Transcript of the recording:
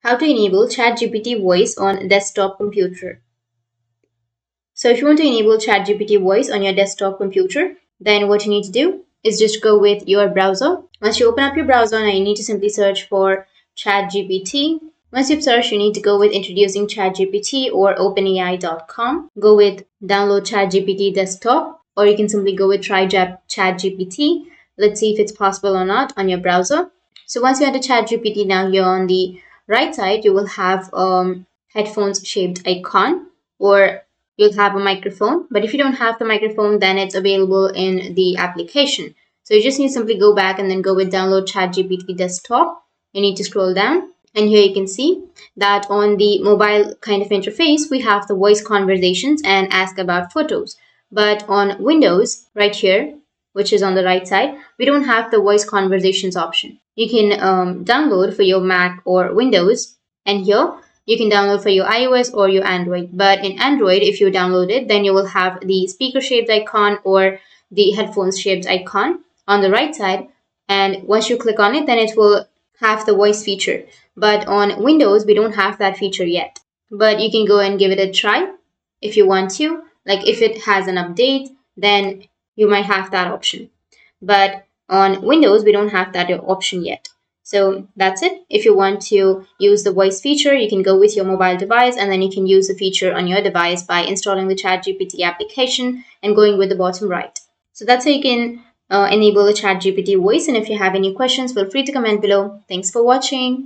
How to enable ChatGPT voice on desktop computer. So if you want to enable ChatGPT voice on your desktop computer, then what you need to do is just go with your browser. Once you open up your browser, now you need to simply search for ChatGPT. Once you've searched, you need to go with introducing ChatGPT or openai.com. Go with download ChatGPT desktop, or you can simply go with try ChatGPT. Let's see if it's possible or not on your browser. So once you enter ChatGPT, now here on the right side, you will have headphones shaped icon, or you'll have a microphone. But if you don't have the microphone, then it's available in the application. So you just need to simply go back and then go with download ChatGPT desktop. You need to scroll down, and here you can see that on the mobile kind of interface, we have the voice conversations and ask about photos. But on Windows, right here, which is on the right side, we don't have the voice conversations option. You can download for your Mac or Windows, and here you can download for your iOS or your Android. But in Android, if you download it, then you will have the speaker shaped icon or the headphones shaped icon on the right side. And once you click on it, then it will have the voice feature. But on Windows, we don't have that feature yet. But you can go and give it a try if you want to. Like if it has an update, then you might have that option. But on Windows, we don't have that option yet. So that's it. If you want to use the voice feature, you can go with your mobile device, and then you can use the feature on your device by installing the ChatGPT application and going with the bottom right. So that's how you can enable the ChatGPT voice. And if you have any questions, feel free to comment below. Thanks for watching.